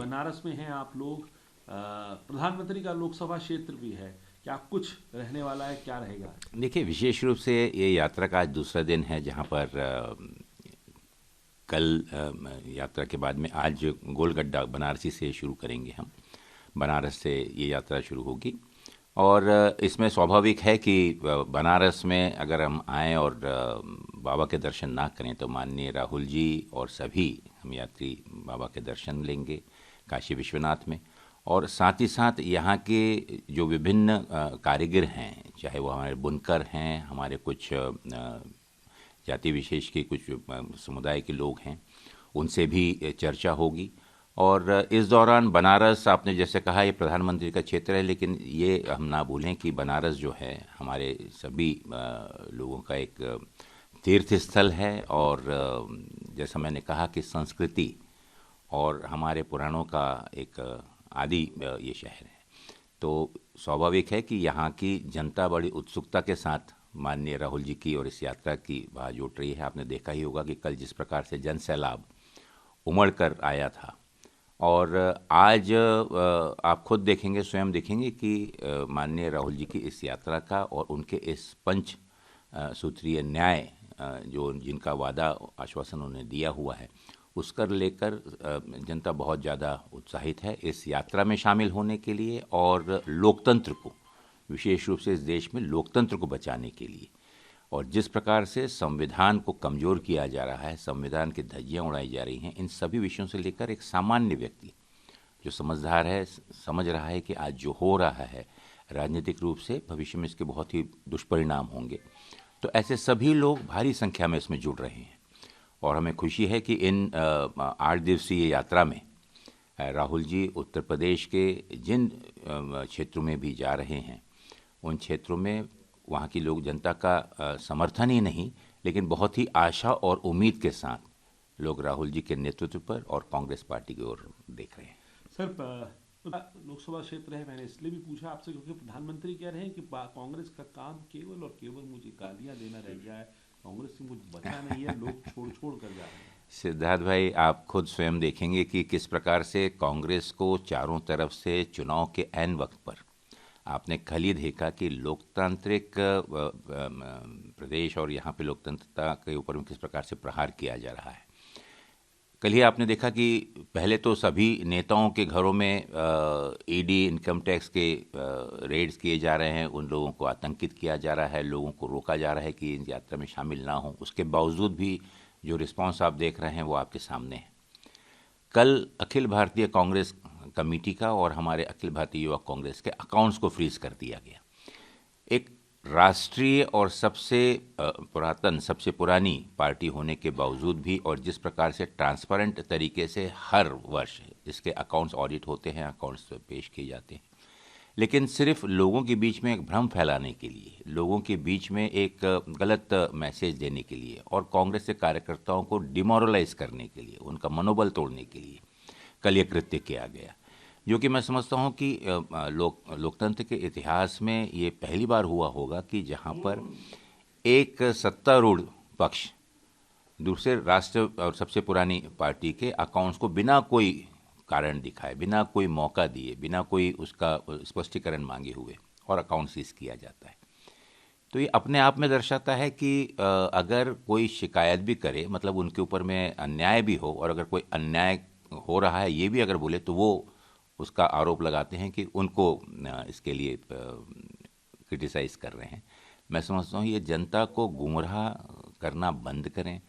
बनारस में हैं आप लोग, प्रधानमंत्री का लोकसभा क्षेत्र भी है, क्या कुछ रहने वाला है, क्या रहेगा? देखिए, विशेष रूप से ये यात्रा का आज दूसरा दिन है, जहाँ पर कल यात्रा के बाद में आज गोलगड्डा बनारसी से शुरू करेंगे हम। बनारस से ये यात्रा शुरू होगी और इसमें स्वाभाविक है कि बनारस में अगर हम आएँ और बाबा के दर्शन ना करें तो माननीय राहुल जी और सभी हम यात्री बाबा के दर्शन लेंगे काशी विश्वनाथ में। और साथ ही साथ यहाँ के जो विभिन्न कारीगर हैं, चाहे वो हमारे बुनकर हैं, हमारे कुछ जाति विशेष के कुछ समुदाय के लोग हैं, उनसे भी चर्चा होगी। और इस दौरान बनारस, आपने जैसे कहा, ये प्रधानमंत्री का क्षेत्र है, लेकिन ये हम ना भूलें कि बनारस जो है हमारे सभी लोगों का एक तीर्थ स्थल है। और जैसा मैंने कहा कि संस्कृति और हमारे पुराणों का एक आदि ये शहर है, तो स्वाभाविक है कि यहाँ की जनता बड़ी उत्सुकता के साथ माननीय राहुल जी की और इस यात्रा की बात जुट रही है। आपने देखा ही होगा कि कल जिस प्रकार से जन सैलाब उमड़ कर आया था, और आज आप खुद देखेंगे, स्वयं देखेंगे कि माननीय राहुल जी की इस यात्रा का और उनके इस पंच सूत्रीय न्याय जो जिनका वादा आश्वासन उन्हें दिया हुआ है, उसकर लेकर जनता बहुत ज़्यादा उत्साहित है इस यात्रा में शामिल होने के लिए और लोकतंत्र को, विशेष रूप से इस देश में लोकतंत्र को बचाने के लिए। और जिस प्रकार से संविधान को कमज़ोर किया जा रहा है, संविधान की धज्जियाँ उड़ाई जा रही हैं, इन सभी विषयों से लेकर एक सामान्य व्यक्ति जो समझदार है समझ रहा है कि आज जो हो रहा है राजनीतिक रूप से भविष्य में इसके बहुत ही दुष्परिणाम होंगे, तो ऐसे सभी लोग भारी संख्या में इसमें जुड़ रहे हैं। और हमें खुशी है कि इन 8 दिवसीय यात्रा में राहुल जी उत्तर प्रदेश के जिन क्षेत्रों में भी जा रहे हैं, उन क्षेत्रों में वहाँ की लोग जनता का समर्थन ही नहीं, लेकिन बहुत ही आशा और उम्मीद के साथ लोग राहुल जी के नेतृत्व पर और कांग्रेस पार्टी की ओर देख रहे हैं। सर, लोकसभा क्षेत्र है, मैंने इसलिए भी पूछा आपसे क्योंकि प्रधानमंत्री कह रहे हैं कि कांग्रेस का काम केवल और केवल मुझे गालियां देना रह गया है, कांग्रेस से कुछ बचा नहीं है, लोग छोड़ छोड़ कर जा रहे हैं। सिद्धार्थ भाई, आप खुद स्वयं देखेंगे कि किस प्रकार से कांग्रेस को चारों तरफ से चुनाव के ऐन वक्त पर, आपने कल ही देखा कि लोकतांत्रिक प्रदेश और यहाँ पे लोकतंत्रता के ऊपर में किस प्रकार से प्रहार किया जा रहा है। कल ही आपने देखा कि पहले तो सभी नेताओं के घरों में ईडी, इनकम टैक्स के रेड्स किए जा रहे हैं, उन लोगों को आतंकित किया जा रहा है, लोगों को रोका जा रहा है कि इन यात्रा में शामिल ना हो। उसके बावजूद भी जो रिस्पांस आप देख रहे हैं वो आपके सामने है। कल अखिल भारतीय कांग्रेस कमेटी का और हमारे अखिल भारतीय युवा कांग्रेस के अकाउंट्स को फ्रीज कर दिया गया। एक राष्ट्रीय और सबसे पुरातन, सबसे पुरानी पार्टी होने के बावजूद भी, और जिस प्रकार से ट्रांसपेरेंट तरीके से हर वर्ष इसके अकाउंट्स ऑडिट होते हैं, अकाउंट्स पेश किए जाते हैं, लेकिन सिर्फ लोगों के बीच में एक भ्रम फैलाने के लिए, लोगों के बीच में एक गलत मैसेज देने के लिए और कांग्रेस के कार्यकर्ताओं को डिमोरलाइज करने के लिए, उनका मनोबल तोड़ने के लिए कल ये कृत्य किया गया, जो कि मैं समझता हूँ कि लोकतंत्र के इतिहास में ये पहली बार हुआ होगा कि जहाँ पर एक सत्तारूढ़ पक्ष दूसरे राष्ट्र और सबसे पुरानी पार्टी के अकाउंट्स को बिना कोई कारण दिखाए, बिना कोई मौका दिए, बिना कोई उसका स्पष्टीकरण मांगे हुए और अकाउंट सीज किया जाता है। तो ये अपने आप में दर्शाता है कि अगर कोई शिकायत भी करे, मतलब उनके ऊपर में अन्याय भी हो, और अगर कोई अन्याय हो रहा है ये भी अगर बोले, तो वो उसका आरोप लगाते हैं कि उनको इसके लिए क्रिटिसाइज़ कर रहे हैं। मैं समझता हूँ ये जनता को गुमराह करना बंद करें।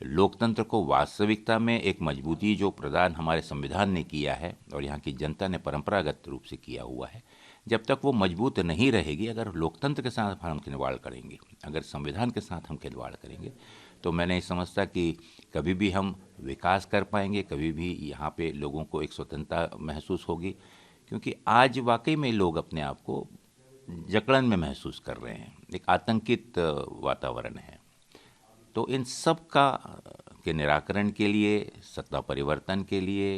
लोकतंत्र को वास्तविकता में एक मजबूती जो प्रदान हमारे संविधान ने किया है और यहाँ की जनता ने परंपरागत रूप से किया हुआ है, जब तक वो मजबूत नहीं रहेगी, अगर लोकतंत्र के साथ हम खिलवाड़ करेंगे, अगर संविधान के साथ हम खिलवाड़ करेंगे, तो मैं नहीं समझता कि कभी भी हम विकास कर पाएंगे, कभी भी यहाँ पे लोगों को एक स्वतंत्रता महसूस होगी। क्योंकि आज वाकई में लोग अपने आप को जकड़न में महसूस कर रहे हैं, एक आतंकित वातावरण है। तो इन सब का के निराकरण के लिए, सत्ता परिवर्तन के लिए,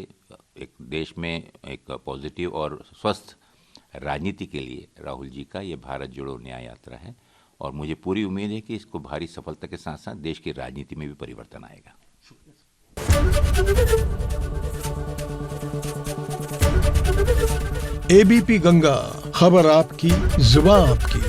एक देश में एक पॉजिटिव और स्वस्थ राजनीति के लिए राहुल जी का ये भारत जोड़ो न्याय यात्रा है, और मुझे पूरी उम्मीद है कि इसको भारी सफलता के साथ साथ देश की राजनीति में भी परिवर्तन आएगा। एबीपी गंगा, खबर आपकी, जुबान आपकी।